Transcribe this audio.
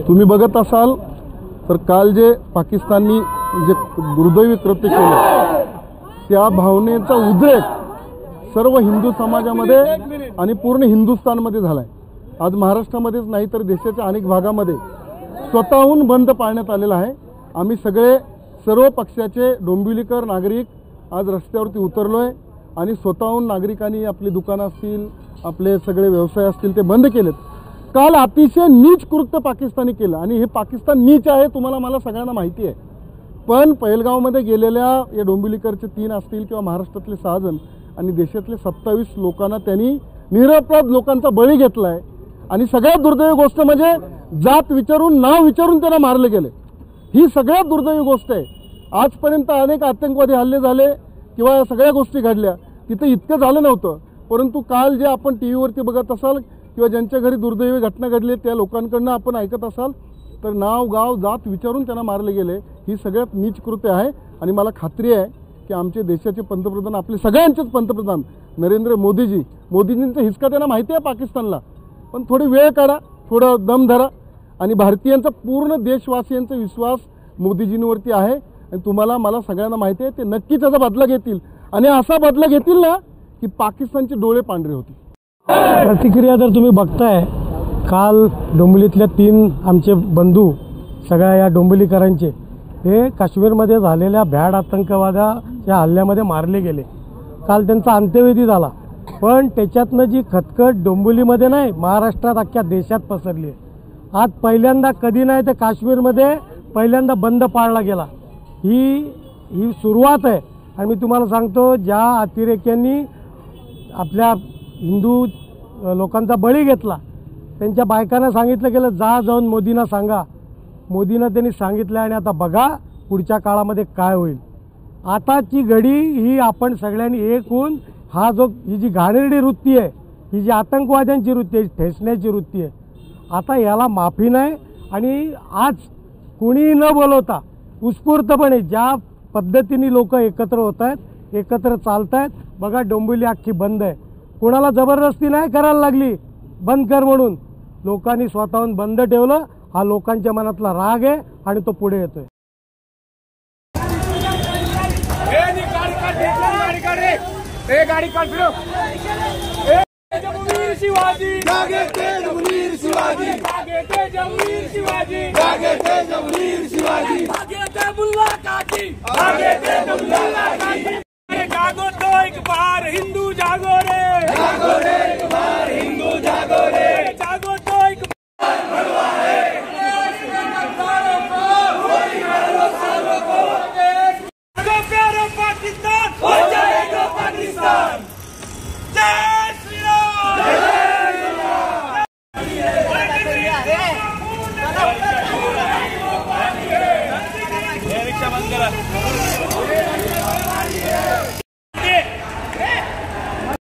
तुम्ही बघत असाल तर काल जे पाकिस्ताननी जे दुर्दैवी कृत्य केलं त्या भावनेचा उद्रेक सर्व हिंदू समाजामध्ये आणि पूर्ण हिंदुस्थानमध्ये झालाय। आज महाराष्ट्रामध्येच नाही तर देशाच्या अनेक भागामध्ये स्वतःहून बंद पाळण्यात आलेला आहे। आम्ही सगळे सर्व पक्षाचे डोंबिवलीकर नागरिक आज रस्त्यावरती उतरलोय आणि स्वतःहून नागरिकांनी आपली दुकानं असतील आपले सगळे व्यवसाय असतील ते बंद केलेत। काल अतिशय नीच कृत्य पाकिस्तानी केलं आणि हे पाकिस्तान नीच आहे तुम्हाला मला सगळ्यांना माहिती आहे। पण पहलगावमध्ये गेलेल्या या डोंबिवलीकरचे 3 असतील किंवा महाराष्ट्रातले 6 जण आणि देशातले 27 लोकांना त्यांनी निरपराध लोकांचा बळी घेतलाय आणि सगळ्यात दुर्दैवी गोष्ट म्हणजे जात विचारून नाव विचारून त्यांना मारले गेले। ही सगळ्यात दुर्दैवी गोष्ट आहे। आजपर्यंत अनेक आतंकवादी हल्ले झाले किंवा सगळ्या गोष्टी घडल्या तिथे इतकं झालं नव्हतं, परंतु काल जे आपण टीव्हीवरती बघत असाल किंवा ज्यांच्या घरी दुर्दैवी घटना घडली त्या लोकांकडून आपण ऐकत असाल तर नाव गाव जात विचारून त्यांना मारले गेले। ही सगळ्यात नीच कृत्य आहे आणि मला खात्री आहे की आमचे देशाचे पंतप्रधान आपले सगळ्यांचेच पंतप्रधान नरेंद्र मोदीजींचा हिसका त्यांना माहिती आहे पाकिस्तानला, पण थोडी वेळ काढा, थोडं दम धरा आणि भारतीयांचा पूर्ण देशवासियांचा विश्वास मोदीजींवरती आहे आणि तुम्हाला मला सगळ्यांना माहिती आहे ते नक्कीच त्याचा बदला घेतील आणि असा बदला घेतील ना की पाकिस्तानचे डोळे पांढरे होतील। प्रतिक्रिया जर तुम्ही बघताय काल डोंबिवलीतल्या 3 आमचे बंधू सगळ्या या डोंबिवलीकरांचे हे काश्मीरमध्ये झालेल्या भ्याड आतंकवादाच्या हल्ल्यामध्ये मारले गेले। काल त्यांचा अंत्यविधी झाला, पण त्याच्यातनं जी खतखत डोंबिवलीमध्ये नाही महाराष्ट्रात अख्ख्या देशात पसरली आहे। आज पहिल्यांदा कधी नाही तर काश्मीरमध्ये पहिल्यांदा बंद पाळला गेला। ही सुरुवात आहे आणि मी तुम्हाला सांगतो ज्या अतिरेक्यांनी आपल्या हिंदू लोकांचा बळी घेतला त्यांच्या बायकांना सांगितलं गेलं जाऊन मोदींना सांगा। मोदींना त्यांनी सांगितलं आणि आता बघा पुढच्या काळामध्ये काय होईल। आताची घडी ही आपण सगळ्यांनी एक होऊन ही जी घाणेरडी वृत्ती आहे, ही जी आतंकवाद्यांची वृत्ती आहे, ठेचण्याची वृत्ती आहे, आता याला माफी नाही। आणि आज कुणीही न बोलवता उत्स्फूर्तपणे ज्या पद्धतीने लोक एकत्र होत आहेत, एकत्र चालत आहेत, बघा डोंबिवली अख्खी बंद आहे। कोणाला जबरदस्ती नाही करायला लागली बंद कर म्हणून, लोकांनी स्वतःहून बंद ठेवलं। हा लोकांच्या मनातला राग आहे आणि तो पुढे येतोय। जम्मूवीर शिवाजी जागे थे, जम्मूवीर शिवाजी जागे थे, जम्मूवीर शिवाजी जागे थे, जम्मूवीर शिवाजी जागे थे, मुल्ला काकी जागे थे, मुल्ला काकी। जागो तो एक बार हिंदू जागो रे एक बार हिंदू जागो रे, जागो तो एक बार भड़वा है प्यारो पाकिस्तान हो जाएगा पाकिस्तान। जय श्री राम, रिक्शा बंद करा।